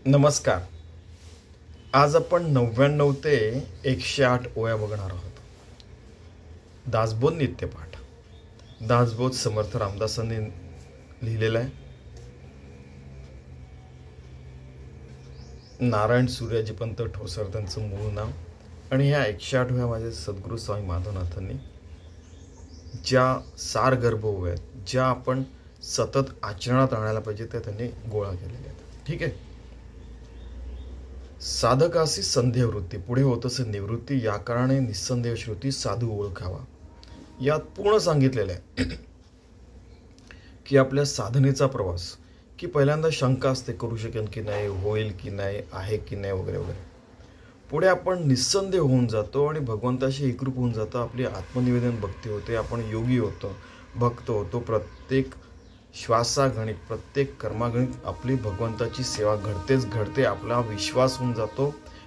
नमस्कार. आज आपण 99 ते 108 ओव्या बघणार आहोत. दासबोध नित्यपाठ. दासबोध समर्थ रामदासांनी लिहिलेला आहे. नारायण सूर्याजीपंत ठोसर त्यांचं मूळ नाव. आणि ह्या 108 ओव्या माझे सद्गुरू स्वामी माधवनाथांनी ज्या सारगर्भ ओव्या आहेत, ज्या आपण सतत आचरणात आणायला पाहिजे, त्या त्यांनी गोळा केलेल्या आहेत. ठीक आहे. साधकासी संदेह वृत्ती, पुढे होत असे निवृत्ती, या कारणे निसंदेह श्रुती साधू ओळखावा. यात पूर्ण सांगितलेलं आहे की आपल्या साधनेचा प्रवास, की पहिल्यांदा शंका असते, करू शकेन की नाही, होईल की नाही, आहे की नाही, वगैरे वगैरे. पुढे आपण निसंदेह होऊन जातो आणि भगवंताशी एकरूप होऊन जातो. आपली आत्मनिवेदन भक्ती होते, आपण योगी होतो, भक्त होतो. प्रत्येक श्वासागणित, प्रत्येक कर्मागणित आपली भगवंताची सेवा घडतेच घडते. आपला विश्वास होऊन जातो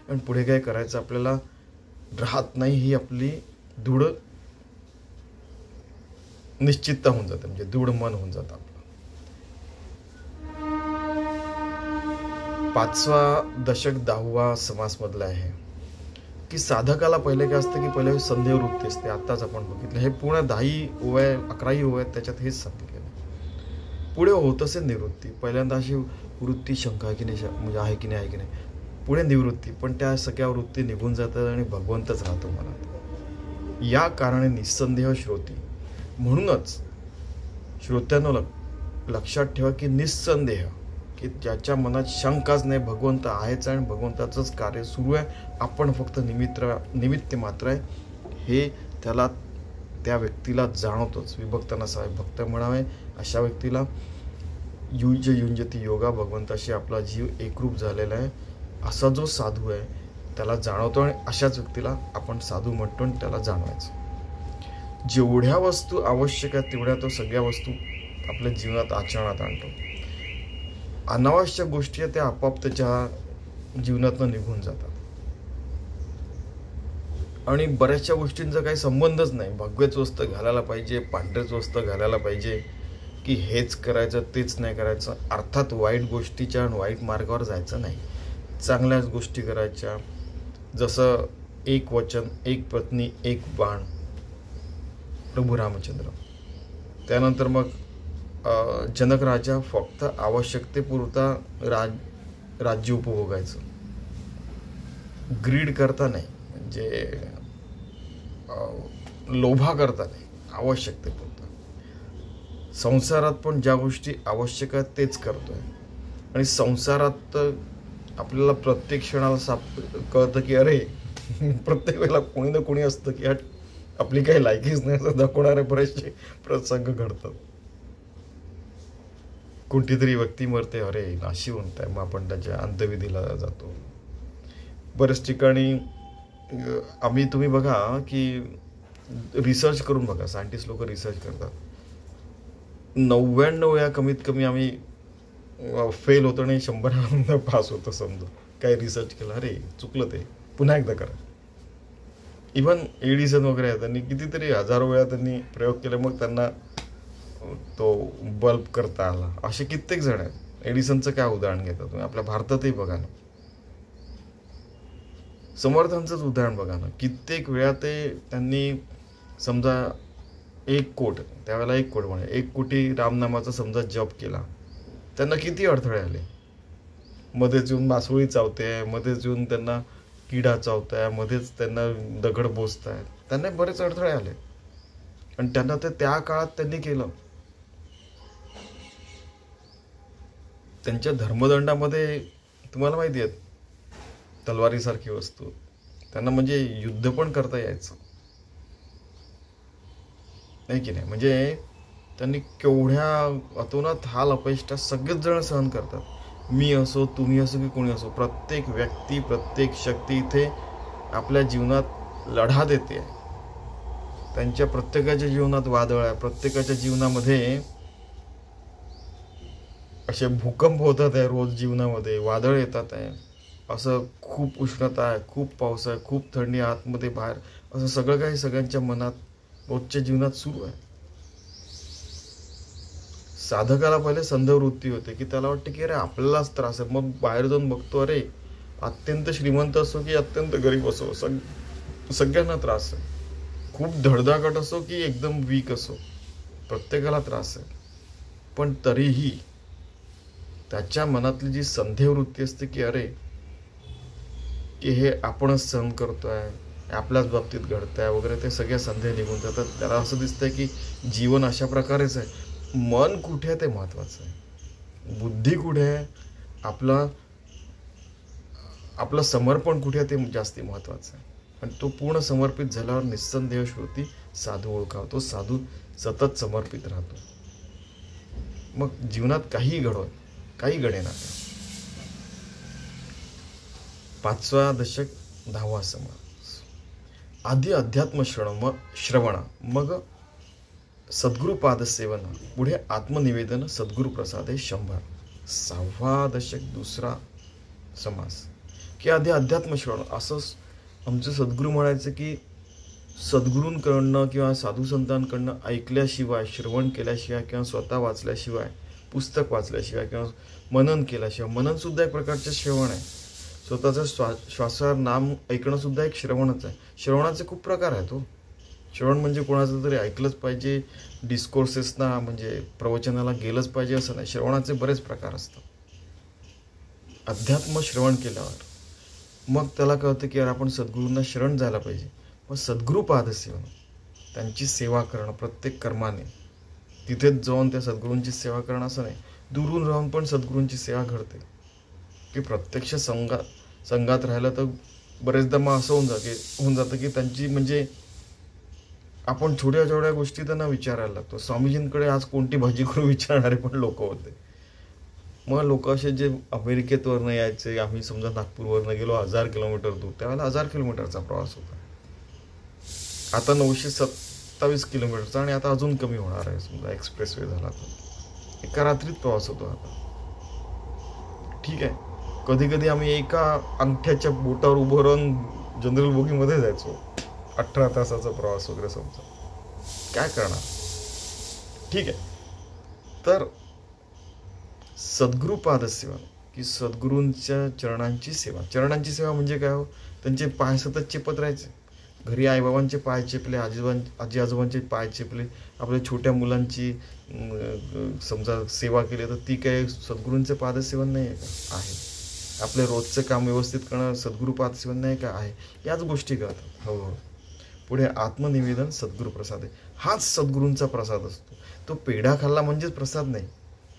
आणि पुढे काय करायचं आपल्याला राहत नाही, ही आपली दृढ निश्चितता होऊन जाते, म्हणजे दृढ मन होऊन जातं आपलं. 5वा दशक 10वा समास मधला आहे की साधकाला पहिले काय असतं की पहिले संदेह वृत्ती असते. आत्ताच आपण बघितलं. हे पूर्ण 10 ओव्या 11 ओव्या त्याच्यात हेच सांगितलेलं. पुढे होत असे निवृत्ती. पहिल्यांदा अशी वृत्ती, शंका आहे की नाही, म्हणजे आहे की नाही, आहे की नाही. पुढे निवृत्ती, पण त्या सगळ्या वृत्ती निघून जातात आणि भगवंतच राहतो मनात. या कारणे निसंदेह श्रोती. म्हणूनच श्रोत्यांना लक्षात ठेवा की निसंदेह, की ज्याच्या मनात शंकाच नाही, भगवंत आहेच आणि भगवंताचंच कार्य सुरू आहे, आपण फक्त निमित्त मात्र आहे, हे त्याला, त्या व्यक्तीला जाणवतोच. विभक्त नसावे, भक्त म्हणावे. अशा व्यक्तीला युंजती योगा, भगवंताशी आपला जीव एकरूप झालेला आहे असा जो साधू आहे त्याला जाणवतो. आणि अशाच व्यक्तीला आपण साधू म्हणतो आणि त्याला जाणवायचं. जेवढ्या वस्तू आवश्यक आहेत तेवढ्या तो सगळ्या वस्तू आपल्या जीवनात आचरणात आणतो. अनावश्यक गोष्टी आहेत त्या आपोआप त्याच्या जीवनातून निघून जातात. आणि बऱ्याचशा गोष्टींचा काही संबंधच नाही. भगवेच वस्त्र घालायला पाहिजे, पांढरेच वस्त्र घालायला पाहिजे, की हेच करायचं तेच नाही करायचं. अर्थात वाईट गोष्टीच्या आणि वाईट मार्गावर जायचं नाही, चांगल्याच गोष्टी करायच्या. जसं एक वचन, एक पत्नी, एक बाण, प्रभू रामचंद्र. त्यानंतर मग जनक राजा फक्त आवश्यकतेपुरता राज्य उपभोगायचं, ग्रीड करता नाही, म्हणजे लोभा करता नाही, आवश्यकतेपुरता. संसारात पण ज्या गोष्टी आवश्यक आहेत तेच करतोय. आणि संसारात आपल्याला प्रत्येक क्षणाला कळतं की अरे प्रत्येक वेळेला कोणी ना कोणी असतं की आपली काही लायकीच नाही असं दाखवणारे बरेचसे प्रसंग घडतात. कोणती तरी व्यक्ती मरते, अरे नाशिवंत आहे, मग आपण त्याच्या अंत्यविधीला जातो. बऱ्याच ठिकाणी तुम्ही बघा की रिसर्च करून बघा, सायंटिस्ट लोक रिसर्च करतात, 99 या कमीत कमी आम्ही फेल होतो आणि 100 पास होतो. समजा काय रिसर्च केला, अरे चुकलं, ते पुन्हा एकदा करा. इव्हन एडिसन वगैरे आहे, त्यांनी कितीतरी हजारो वेळा त्यांनी प्रयोग केले, मग त्यांना तो बल्ब करता आला. असे कित्येक जण आहेत. एडिसनचं काय उदाहरण घेता तुम्ही, आपल्या भारतातही बघा ना. समर्थांचंच उदाहरण बघा ना. कित्येक वेळा त्यांनी समजा 1 कोट, त्यावेळेला 1 कोट म्हणे 1 कोटी रामनामाचा समजा जप केला, त्यांना किती अडथळे आले. मध्येच येऊन मासोळी चावते, मध्येच येऊन त्यांना किडा चावताय, मध्येच त्यांना दगड बोचताय, त्यांना बरेच अडथळे आले. आणि त्यांना ते त्या काळात त्यांनी केलं. त्यांच्या धर्मदंडामध्ये तुम्हाला माहिती आहे तलवारीसारखी वस्तू, त्यांना म्हणजे युद्ध पण करता यायचं नाही की नाही. म्हणजे त्यांनी केवढ्या अतोनात हाल अपयष्ट सगळेच जण सहन करतात. मी असो, तुम्ही असो, की कोणी असो, प्रत्येक व्यक्ती, प्रत्येक शक्ती इथे आपल्या जीवनात लढा देते. त्यांच्या प्रत्येकाच्या जीवनात वादळ आहे, प्रत्येकाच्या जीवनामध्ये असे भूकंप होतात आहे, रोज जीवनामध्ये वादळ येतात आहे. असं खूप उष्णता आहे, खूप पाऊस आहे, खूप थंडी, आतमध्ये बाहेर, असं सगळं काही सगळ्यांच्या मनात रोजच्या जीवनात सुरू आहे. साधकाला पहिले संदेहवृत्ती होते की त्याला वाटते की अरे आपल्यालाच त्रास आहे. मग बाहेर जाऊन बघतो, अरे अत्यंत श्रीमंत असो की अत्यंत गरीब असो, सगळ्यांना त्रास आहे. खूप धडधाकट असो की एकदम वीक असो, प्रत्येकाला त्रास आहे. पण तरीही त्याच्या मनातली जी संदेहवृत्ती असते की अरे की हे आपणच सहन करतोय, आपल्याच बाबतीत घडतंय वगैरे, ते सगळे संदेह निघून जातात. त्याला असं दिसतंय की जीवन अशा प्रकारेच आहे. मन कुठे आहे ते महत्वाचं आहे, बुद्धी कुठे आहे, आपलं समर्पण कुठे आहे ते जास्ती महत्वाचं आहे. आणि तो पूर्ण समर्पित झाल्यावर निस्संदेह श्रुती साधू ओळखावतो. साधू सतत समर्पित राहतो. मग जीवनात काही घडो, काही घडेना. 5वा दशक 10वा समास. आधी अध्यात्म श्रवण, मग सद्गुरुपाद सेवन, पुढे आत्मनिवेदन, सद्गुरु प्रसादे 100. 6वा दशक 2रा समास. की आधी अध्यात्म श्रवण. असं आमचे सद्गुरू म्हणायचे की सद्गुरूंकडनं किंवा साधू संतांकडनं ऐकल्याशिवाय, श्रवण केल्याशिवाय किंवा स्वतः वाचल्याशिवाय, पुस्तक वाचल्याशिवाय किंवा मनन केल्याशिवाय, मनन सुद्धा एक प्रकारचे श्रवण आहे. स्वतःचं श्वासावर नाम ऐकणं सुद्धा एक श्रवणच आहे. श्रवणाचे खूप प्रकार आहेत. श्रवण म्हणजे कोणाचं तरी ऐकलंच पाहिजे, डिस्कोर्सेसना म्हणजे प्रवचनाला गेलंच पाहिजे असं नाही. श्रवणाचे बरेच प्रकार असतात. अध्यात्म श्रवण केल्यावर मग त्याला कळतं की यार आपण सद्गुरूंना शरण जायला पाहिजे. मग सद्गुरुपाद सेवन, त्यांची सेवा करणं प्रत्येक कर्माने. तिथेच जाऊन त्या सद्गुरूंची सेवा करणं असं नाही, दुरून राहून पण सद्गुरूंची सेवा घडते. की प्रत्यक्ष संघात राहिलं तर बरेचदा मग असं होऊन जातं की त्यांची म्हणजे आपण छोट्या छोट्या गोष्टी त्यांना विचारायला लागतो. स्वामीजींकडे आज कोणती भाजी करू विचारणारे पण लोक होते. मग लोक असे जे अमेरिकेतवरनं यायचे, आम्ही समजा नागपूरवरनं गेलो 1000 किलोमीटर दूर, त्यावेळेला 1000 किलोमीटरचा प्रवास होता. आता 927 किलोमीटरचा, आणि आता अजून कमी होणार आहे. समजा एक्सप्रेस वे झाला तर एका रात्रीत प्रवास होतो आता. ठीक आहे, कधी कधी आम्ही एका अंगठ्याच्या बोटावर उभं राहून जनरल बोगीमध्ये जायचो. 18 तासाचा प्रवास वगैरे समजा. काय करणार. ठीक आहे. तर सद्गुरुपाद सेवा की सद्गुरूंच्या चरणांची सेवा. चरणांची सेवा म्हणजे काय हो, त्यांचे पाय सतत चेपत राहायचे. घरी आईबाबांचे पाय चेपले, आजी आजोबांचे पाय चेपले, आपल्या छोट्या मुलांची समजा सेवा केली, तर ती काय सद्गुरूंचे पादसेवन नाही आहे का? आहे. आपले रोजचं काम व्यवस्थित करणं सद्गुरू पादसेवन नाही का? आहे. याच गोष्टी करतात हळूहळू. पुढे आत्मनिवेदन, सद्गुरू प्रसाद आहे. हाच सद्गुरूंचा प्रसाद असतो. तो पेढा खाल्ला म्हणजेच प्रसाद नाही.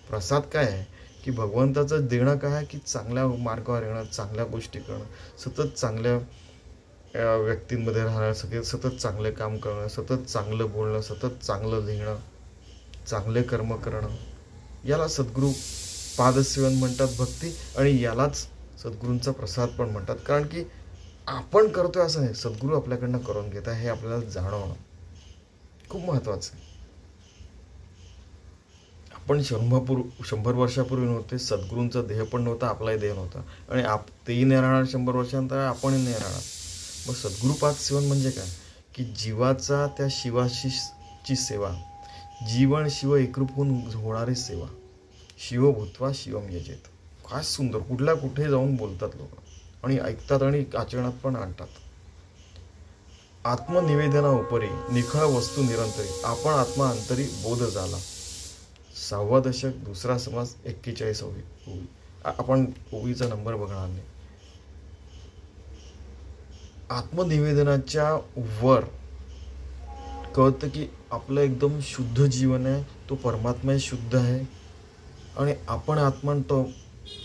प्रसाद काय आहे की भगवंताचं देणं काय आहे की चांगल्या मार्गावर येणं, चांगल्या गोष्टी करणं, सतत चांगल्या व्यक्तींमध्ये राहणं, सतत चांगले काम करणं, सतत चांगलं बोलणं, सतत चांगलं लिहिणं, चांगले कर्म करणं. याला सद्गुरू पादसेवन म्हणतात, भक्ती. आणि यालाच सद्गुरूंचा प्रसाद पण म्हणतात. कारण की आपण करतोय असं नाही, सद्गुरू आपल्याकडनं करून घेत आहे हे आपल्याला जाणवणं खूप महत्वाचं आहे. आपण 100 वर्षापूर्वी नव्हते, सद्गुरूंचा देह पण नव्हता, आपलाही देह नव्हता, आणि तेही नाही राहणार 100 वर्षानंतर, आपणही नाही राहणार. मग सद्गुरुपाद सेवन म्हणजे काय की जीवाचा त्या शिवाची सेवा, जीवन शिव एकरूप होऊन होणारी सेवा. शिव भूत्वा शिवम यजेत. काय सुंदर, कुठे जाऊन बोलतात लोक आणि ऐकतात आणि आचरणात पण आणतात. आत्मनिवेदना उपरी निखळ वस्तू निरंतरी, आपण आत्मा अंतरी बोध झाला. 6वा दशक 2रा समास 41 ओवी. आपण ओवीचा नंबर बघणार नाही. आत्मनिवेदनाच्या वर कळतं की आपलं एकदम शुद्ध जीवन आहे, तो परमात्मा शुद्ध आहे, आणि आपण आत्मा तो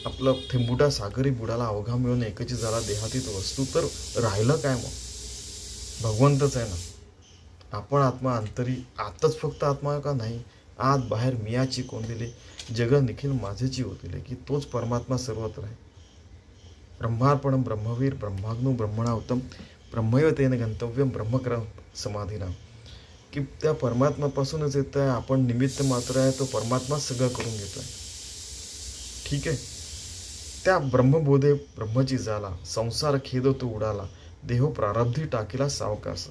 आपला थेंबुटा सागरी बुडाला अवघा मिळून एकची झाला देहातीत वस्तू. तर राहिलं काय मग? भगवंतच आहे ना. आपण आत्मा अंतरी, आतच फक्त आत्मा का नाही, आत बाहेर मियाची कोंदिले, जग निखिल माझेची होतील, की तोच परमात्मा सर्वत्र आहे. ब्रह्मार्पणम ब्रह्मवीर ब्रह्माग्नो ब्रह्मणा उत्तम ब्रह्मैव तेन गंतव्यम ब्रह्मक्रम समाधीना. की त्या परमात्मापासूनच येत आहे, आपण निमित्त मात्र आहे, तो परमात्मा सगळं करून घेतोय. ठीक आहे. त्या ब्रह्मबोधे ब्रह्मची झाला, संसार खेद तो उडाला, देहो प्रारब्धी टाकीला सावकास.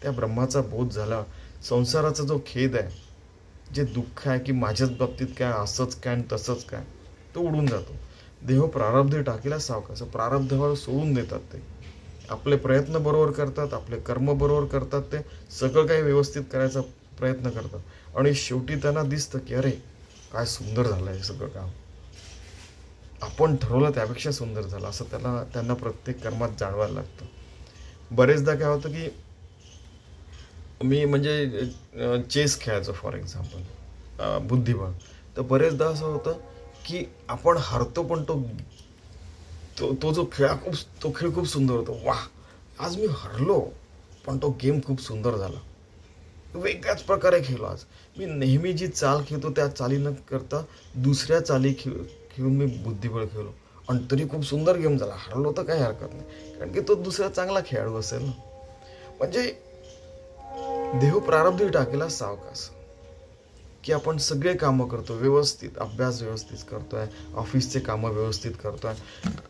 त्या ब्रह्माचा बोध झाला, संसाराचा जो खेद आहे जे दुःख आहे की माझ्याच बाबतीत काय, असंच काय आणि तसंच काय, तो उडून जातो. देह प्रारब्ध टाकीला सावकाश, प्रारब्धावर सोडून देतात. ते आपले प्रयत्न बरोबर करतात, आपले कर्म बरोबर करतात, ते सगळं काही व्यवस्थित करायचा प्रयत्न करतात आणि शेवटी त्यांना दिसतं की अरे काय सुंदर झालं हे सगळं काम, आपण ठरवलं त्यापेक्षा सुंदर झालं, असं त्यांना प्रत्येक कर्मात जाणवायला लागतं. बरेचदा काय होतं की मी म्हणजे चेस खेळायचो फॉर एक्झाम्पल, बुद्धिबळ. तर बरेचदा असं होतं की आपण हरतो, पण तो जो तो खेळ खूप सुंदर होतो. वाह, आज मी हरलो पण तो गेम खूप सुंदर झाला, वेगळ्याच प्रकारे खेळलो. आज मी नेहमी जी चाल खेळतो त्या चाली न करता दुसऱ्या चाली खेळून मी बुद्धिबळ खेळलो आणि तरी खूप सुंदर गेम झाला. हरलो तर काही हरकत नाही, कारण की तो दुसरा चांगला खेळाडू असेल ना. म्हणजे देह प्रारब्ध टाकेला सावकाश, की आपण सगळे कामं करतो व्यवस्थित, अभ्यास व्यवस्थित करतोय, ऑफिसचे कामं व्यवस्थित करतोय.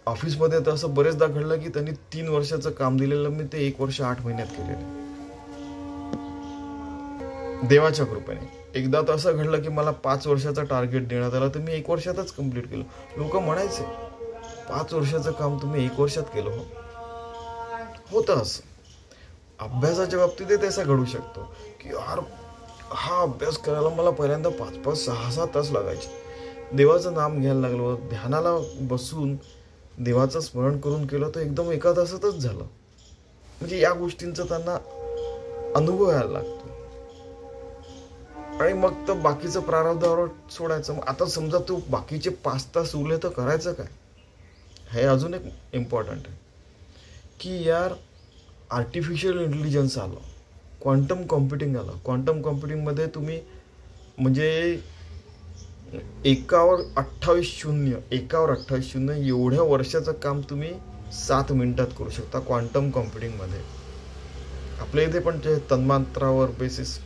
ऑफिसमध्ये तर असं बरेचदा घडलं की त्यांनी 3 वर्षाचं काम दिलेलं मी ते 1 वर्ष 8 महिन्यात केलेलं, देवाच्या कृपेने. एकदा तर असं घडलं की मला 5 वर्षाचा टार्गेट देण्यात आला, तर मी 1 वर्षातच कम्प्लीट केलं. लोक म्हणायचे 5 वर्षाचं काम तुम्ही 1 वर्षात केलं. होतं असं. अभ्यासाच्या बाबतीत तसा घडू शकतो की यार हा अभ्यास करायला मला पहिल्यांदा 5-5, 6-6 तास लागायचे. देवाचं नाम घ्यायला लागलो, ध्यानाला बसून देवाचं स्मरण करून केलं तर एकदम 1 तासातच झालं. म्हणजे या गोष्टींचा त्यांना अनुभव यायला लागतो. आणि मग तर बाकीचं प्रारब्धावर सोडायचं. मग आता समजा तू बाकीचे 5 तास उरले तर करायचं काय, हे अजून एक इम्पॉर्टंट आहे की यार आर्टिफिशियल इंटेलिजन्स आलं, क्वांटम कॉम्प्युटिंग आलं. क्वांटम कॉम्प्युटिंगमध्ये तुम्ही म्हणजे एकावर 28 शून्य एवढ्या वर्षाचं काम तुम्ही 7 मिनिटात करू शकता क्वांटम कॉम्प्युटिंगमध्ये. आपल्या इथे पण ते तन्मात्रावर बेसिस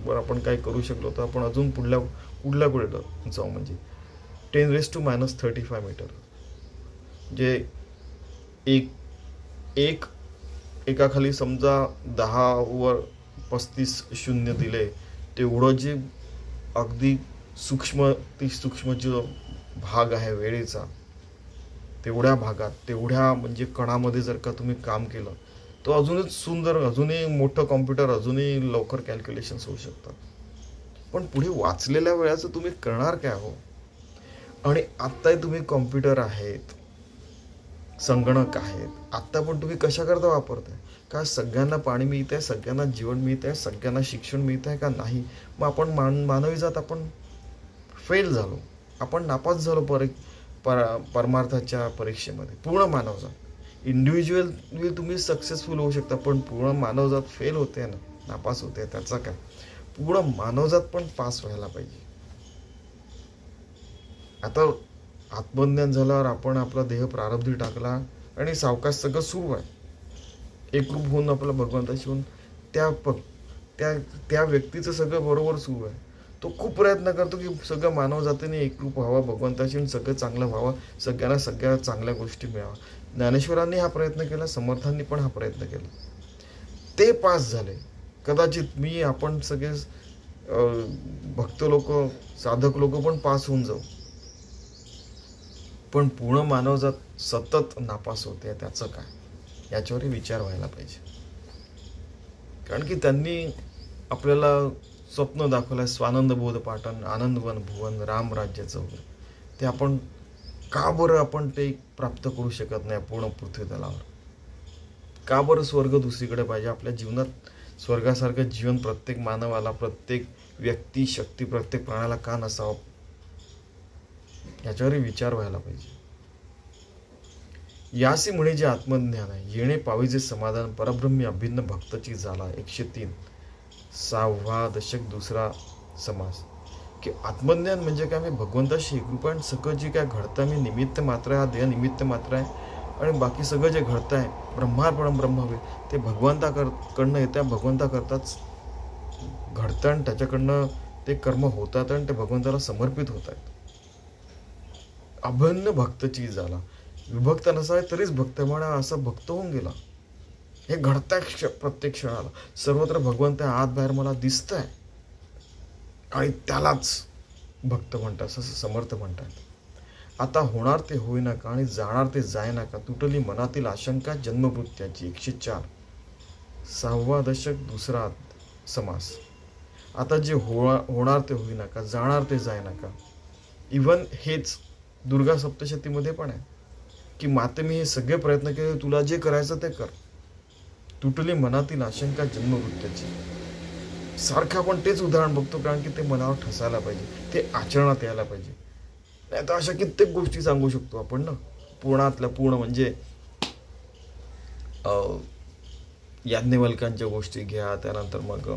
वर आपण काय करू शकलो तर आपण अजून पुढल्या जाऊ. म्हणजे 10⁻³ मीटर, जे एकाखाली समजा 10वर 35 शून्य दिले, तेवढं जे अगदी सूक्ष्म जो भाग आहे वेळेचा, तेवढ्या भागात, तेवढ्या म्हणजे कणामध्ये जर का तुम्ही काम केलं तो अजूनच सुंदर, अजूनही मोठं कॉम्प्युटर, अजूनही लवकर कॅल्क्युलेशन्स होऊ शकतात. पण पुढे वाचलेल्या वेळाचं तुम्ही करणार काय हो? आणि आत्ताही तुम्ही कॉम्प्युटर आहेत, संगणक आहेत, आत्ता पण तुम्ही कशा करता वापरताय? का सगळ्यांना पाणी मिळत आहे, सगळ्यांना जीवन मिळत आहे, सगळ्यांना शिक्षण मिळत आहे का नाही? मग आपण मानवी जात आपण फेल झालो, आपण नापास झालो परमार्थाच्या परीक्षेमध्ये. पूर्ण मानवजात, इंडिव्हिज्युअली तुम्ही सक्सेसफुल होऊ शकता, पण पूर्ण मानवजात फेल होते ना, नापास होते. त्याचा काय, पूर्ण मानवजात पण पास व्हायला पाहिजे. आता आत्मज्ञान झाल्यावर आपण आपला देह प्रारब्धी टाकला आणि सावकाश सगळं सुरू आहे. एकरूप होऊन आपला भगवंताशी होऊन त्या व्यक्तीचं सगळं बरोबर सुरू आहे. तो खूप प्रयत्न करतो की सगळं मानवजातीने एकरूप व्हावं भगवंताशी, सगळं चांगलं व्हावं, सगळ्यांना सगळ्या चांगल्या गोष्टी मिळाव्या. ज्ञानेश्वरांनी हा प्रयत्न केला, समर्थांनी पण हा प्रयत्न केला, ते पास झाले. कदाचित आपण सगळे भक्त लोक, साधक लोक पण पास होऊन जाऊ, पण पूर्ण मानवजात सतत नापास होते. त्याचं काय, याच्यावरही विचार व्हायला पाहिजे. कारण की त्यांनी आपल्याला स्वप्न दाखवलंय, स्वानंद बोध पाटण, आनंदवन भुवन, राम राज्याचं. ते आपण का बरं आपण ते प्राप्त करू शकत नाही पूर्ण पृथ्वी तलावर? का बरं स्वर्ग दुसरीकडे पाहिजे? आपल्या जीवनात स्वर्गासारखं जीवन प्रत्येक मानवाला, प्रत्येक व्यक्ती, शक्ती, प्रत्येक प्राण्याला का नसावं? याच्यावरही विचार व्हायला पाहिजे. यासी म्हणे जे आत्मज्ञान आहे, येणे पाविजे समाधान, परब्रह्मी अभिन्न भक्तची झाला. 103 6वा दशक, 2रा समास. की आत्मज्ञान म्हणजे काय, मी भगवंताशी एकरूप आहे, सगळं जे काय घडतं मी निमित्त मात्र आहे, हा देह निमित्त मात्र आहे, आणि बाकी सगळं जे घडतं आहे ब्रह्मार्पणम ब्रह्मवे, ते भगवंताकडनं येत्या, भगवंताकरताच घडतं आणि त्याच्याकडनं ते कर्म होतात आणि ते भगवंताला समर्पित होत आहेत. अभिन्न भक्तची झाला, विभक्त नसावे तरीच भक्त म्हणा, असा भक्त होऊन गेला. हे घडतंय प्रत्येक क्षणाला, सर्वत्र भगवंत आत बाहेर मला दिसतंय. आणि त्यालाच भक्त म्हणतात, असं समर्थ म्हणतात. आता होणार ते होईना का आणि जाणार ते जायना का, तुटली मनातील आशंका जन्ममृत्यूची. 104. 6वा दशक, दुसरा समास. आता जे होणार ते होईना का, जाणार ते जायना का. इव्हन हेच दुर्गा सप्तशतीमध्ये पण आहे की माते मी हे सगळे प्रयत्न केले, तुला जे करायचं ते कर, तुटली मनातील आशंका जन्ममृत्यूची. सारखं आपण तेच उदाहरण बघतो, कारण की ते मनावर ठसायला पाहिजे, ते आचरणात यायला पाहिजे. नाही तर अशा कित्येक गोष्टी सांगू शकतो आपण ना, पूर्णातल्या पूर्ण. म्हणजे याज्ञवल्क्यांच्या गोष्टी घ्या, त्यानंतर मग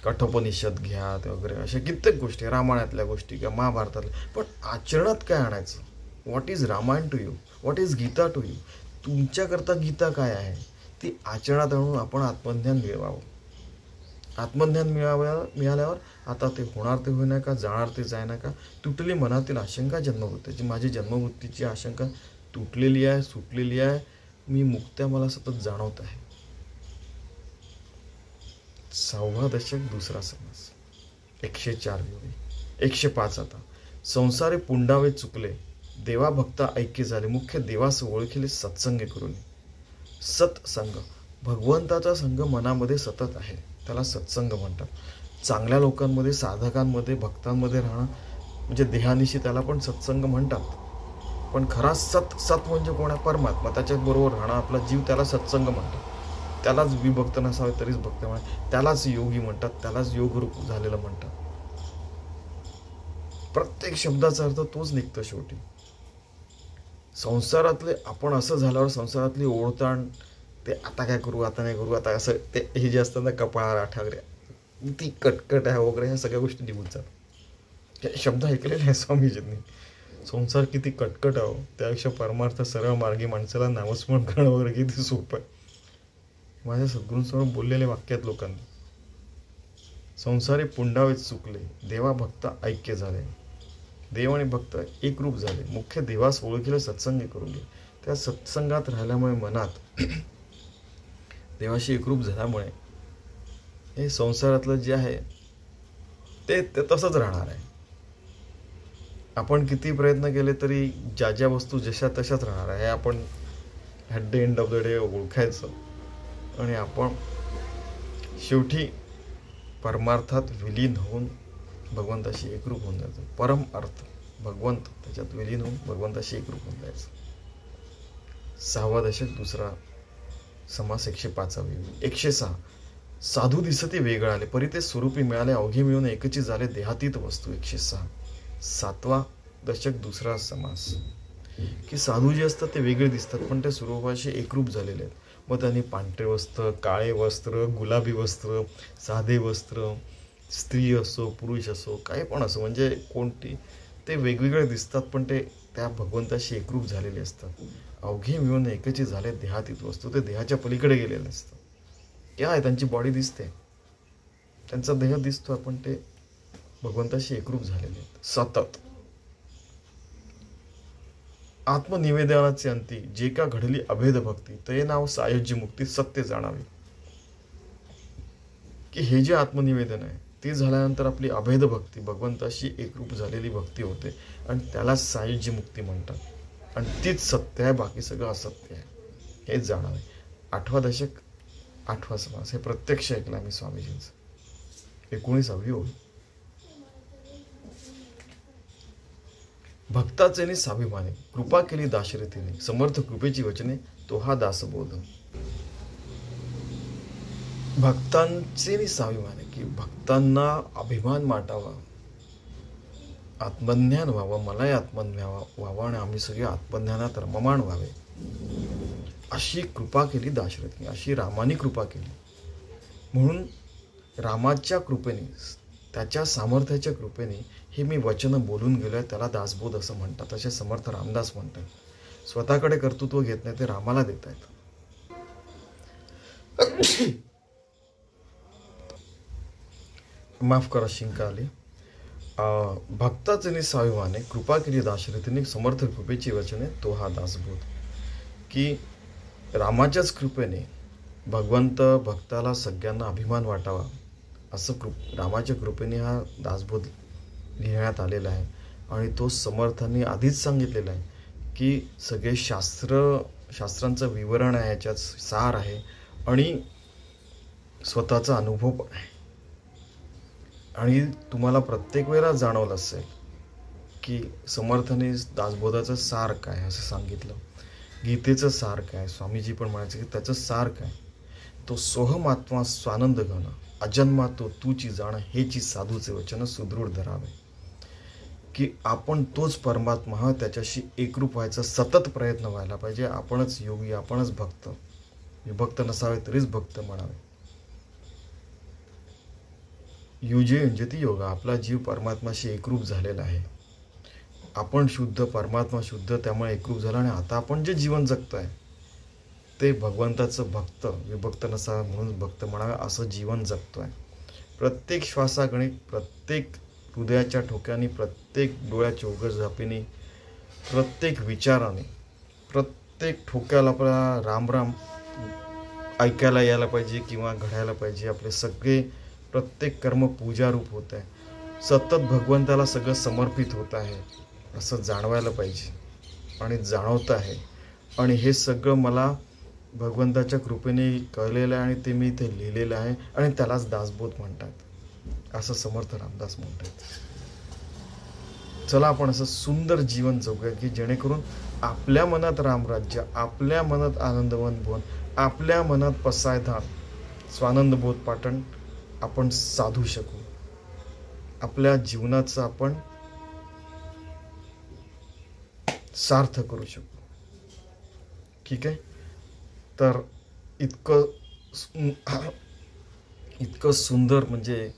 कठोपनिषद घ्या वगैरे, अशा कित्येक गोष्टी, रामायणातल्या गोष्टी घ्या, महाभारतातल्या. पण आचरणात काय आणायचं? What is Ramayana to you, what is Gita to you. तुमच्याकरता गीता काय आहे ती आचरणात आणून आपण आत्मज्ञान मिळवावं. आत्मज्ञान मिळाल्यावर आता ते होणार ते होईना का, जाणार ते जायना का, तुटली मनातील आशंका जन्ममृत्यूची. माझी जन्ममृत्यूची आशंका तुटलेली आहे, सुटलेली आहे, मी मुक्त आहे, मला सतत जाणवत आहे. 6वा दशक, दुसरा समास. 104 योगी. 105. आता संसारे पुंडावे चुकले, देवा भक्ता ऐक्य झाले, मुख्य देवास ओळखिले सत्संग करून. सत्संग, भगवंताचा संघ मनामध्ये सतत आहे, त्याला सत्संग म्हणतात. चांगल्या लोकांमध्ये, साधकांमध्ये, भक्तांमध्ये राहणं म्हणजे देहानिशी, त्याला पण सत्संग म्हणतात. पण खरा सत म्हणजे कोण आहे? परमात्मा. त्याच्याबरोबर राहणं, आपला जीव, त्याला सत्संग म्हणतात. त्यालाच विभक्त नसावे तरीच भक्त म्हणतात, त्यालाच योगी म्हणतात, त्यालाच योगरूप झालेलं म्हणतात. प्रत्येक शब्दाचा अर्थ तोच निघतो शेवटी. संसारातले आपण असं झाल्यावर संसारातली ओढताण, ते आता काय करू, आता नाही करू, आता असं, ते हे जे असतं ना, कपाळा राठा वगैरे, ती कटकट आहे वगैरे, ह्या सगळ्या गोष्टी निघून जातात. हे शब्द ऐकलेले आहे स्वामीजींनी. संसार किती कटकट आहे, त्यापेक्षा परमार्थ सरळ मार्गी माणसाला नामस्मरण करणं वगैरे किती सोपं आहे. माझ्या सद्गुरूंसमोर बोललेले वाक्यात लोकांनी. संसारी पुंडावे चुकले, देवा भक्त ऐक्य झाले, देव आणि भक्त एकरूप झाले, मुख्य देवास ओळखीला सत्संग करून घे. त्या सत्संगात राहिल्यामुळे, मनात देवाशी एकरूप झाल्यामुळे हे संसारातलं जे आहे ते तसंच राहणार आहे. आपण किती प्रयत्न केले तरी ज्या ज्या वस्तू जशा तशाच राहणार आहे, हे आपण at the end of the day ओळखायचं. आणि आपण शेवटी परमार्थात विलीन होऊन भगवंताशी एकरूप होऊन जायचं. परम अर्थ भगवंत, त्याच्यात विलीन होऊन भगवंताशी एकरूप होऊन जायचं. 6वा दशक, दुसरा समास. 105. 106. साधू दिसते वेगळाले, परी ते स्वरूपी मिळाले, अवघे मिळून एकची झाले, देहातीत वस्तू. 106. 7वा दशक, दुसरा समास. की साधू जे असतात ते वेगळे दिसतात, पण ते स्वरूपाशी एकरूप झालेले आहेत. मग त्यांनी पांढरे वस्त्र, काळे वस्त्र, गुलाबी वस्त्र, साधे वस्त्र, स्त्री असो, पुरुष असो, काही पण असो, म्हणजे कोणती, ते वेगवेगळे दिसतात, पण ते त्या भगवंताशी एकरूप झालेले असतात. अवघे मिळून एकची झाले, देहातीत वस्तू. ते देहाच्या पलीकडे गेलेले असतात. काय आहे, त्यांची बॉडी दिसते, त्यांचा देह दिसतो, पण ते भगवंताशी एकरूप झालेले आहेत सतत. आत्मनिवेदनाचे अंती, जे का घडली अभेद भक्ती, ते नाव सायुज्य मुक्ती, सत्य जाणावे. की हे जे आत्मनिवेदन आहे ते झाल्यानंतर आपली अभेद भक्ती, भगवंताशी एकरूप झालेली भक्ती होते, आणि त्याला सायुज्य मुक्ती म्हणतात. आणि तीच सत्य आहे, बाकी सगळं असत्य आहे, हेच जाणावे. 8वा दशक, 8वा समास. हे प्रत्यक्ष ऐकलं आम्ही स्वामीजींचं. 19वी ओळ. भक्ताचे स्वाभिमाने, कृपा केली दाशरथीने, समर्थ कृपेची वचने, तो हा दासबोध. भक्तांचे स्वाभिमाने, की भक्तांना अभिमान वाटावा, आत्मज्ञान व्हावं, मलाही आत्मज्ञान व्हावं, आणि आम्ही सगळे आत्मज्ञानात रममाण व्हावे, अशी कृपा केली दाशरथीने, अशी रामाने कृपा केली. म्हणून रामाच्या कृपेने, त्याच्या सामर्थ्याच्या कृपेने हे मी वचन बोलून गेलोय, त्याला दासबोध असं म्हणतात. असे समर्थ रामदास म्हणतात. स्वतःकडे कर्तृत्व घेत नाही, ते रामाला देत आहेत. माफ करा, शिंका आली. भक्ताचे स्वाभिमाने, कृपा केली दाशरथीने, समर्थ कृपेची वचने, तो हा दासबोध. की रामाच्याच कृपेने भगवंत भक्ताला सगळ्यांना अभिमान वाटावा, असं रामाच्या कृपेने हा दासबोध लिहिण्यात आलेला आहे. आणि तो समर्थांनी आधीच सांगितलेला आहे की सगळे शास्त्रांचं विवरण आहे, याच्यात सार आहे आणि स्वतःचा अनुभव पण आहे. आणि तुम्हाला प्रत्येक वेळेला जाणवलं असेल की समर्थाने दासबोधाचं सार काय असं सांगितलं, गीतेचं सार काय, स्वामीजी पण म्हणायचे की त्याचं सार काय, तो सोहमात्मा स्वानंद घन अजन्मा तो तूची जाण हेची साधूचे वचन सुदृढ धरावे. की आपण तोच परमात्मा हा, त्याच्याशी एकरूप व्हायचा सतत प्रयत्न व्हायला पाहिजे. आपणच योगी, आपणच भक्त, विभक्त नसावे तरीच भक्त म्हणावे. युजे युंजती योगा, आपला जीव परमात्माशी एकरूप झालेला आहे. आपण शुद्ध, परमात्मा शुद्ध, त्यामुळे एकरूप झाला. आणि आता आपण जे जीवन जगतोय ते भगवंताचं भक्त, विभक्त नसावे म्हणून भक्त म्हणावे असं जीवन जगतोय. प्रत्येक श्वासागणित, प्रत्येक हृदयाच्या ठोक्याने, प्रत्येक डोळ्याच्या उघडझापीने, प्रत्येक विचाराने, प्रत्येक ठोक्याला आपल्याला राम राम ऐकायला यायला पाहिजे किंवा घडायला पाहिजे. आपले सगळे प्रत्येक कर्म पूजारूप होत आहे. सतत भगवंताला सगळं समर्पित होत आहे असं जाणवायला पाहिजे आणि जाणवत आहे. आणि हे सगळं मला भगवंताच्या कृपेने कळलेलं आहे आणि ते मी इथे लिहिलेलं आहे. आणि त्यालाच दासबोध म्हणतात असं समर्थ रामदास म्हणतात. चला आपण असं सुंदर जीवन जगूया की जेणेकरून आपल्या मनात रामराज्य, आपल्या मनात आनंदवन भवन, आपल्या मनात पसायदान स्वानंद बोध पाटण आपण साधू शकू. आपल्या जीवनाचं आपण सार्थ करू शकू. ठीक आहे. तर इतकं सुंदर म्हणजे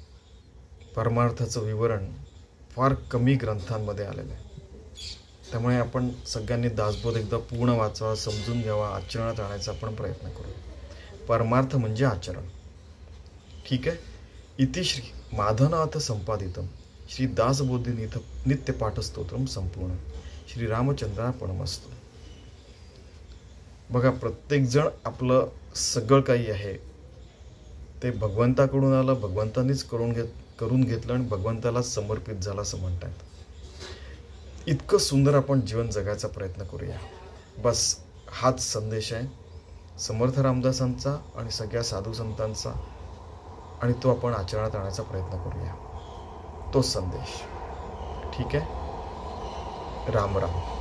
परमार्थाचं विवरण फार कमी ग्रंथांमध्ये आलेलं आहे. त्यामुळे आपण सगळ्यांनी दासबोध एकदा पूर्ण वाचावा, समजून घ्यावा, आचरणात आणायचा आपण प्रयत्न करू. परमार्थ म्हणजे आचरण. ठीक आहे. इति श्री माधवनाथ संपादितम श्री दासबोधी नित्य पाठस्तोत्रम संपूर्ण श्री रामचंद्रार्पणमस्तु. बघा, प्रत्येकजण आपलं सगळं काही आहे ते भगवंताकडून आलं, भगवंतानीच करून घेतलं आणि भगवंताला समर्पित झालं असं म्हणतात. इतकं सुंदर आपण जीवन जगायचा प्रयत्न करूया. बस हाच संदेश आहे समर्थ रामदासांचा आणि सगळ्या साधू संतांचा, आणि तो आपण आचरणात आणायचा प्रयत्न करूया. तो संदेश. ठीक आहे. राम राम.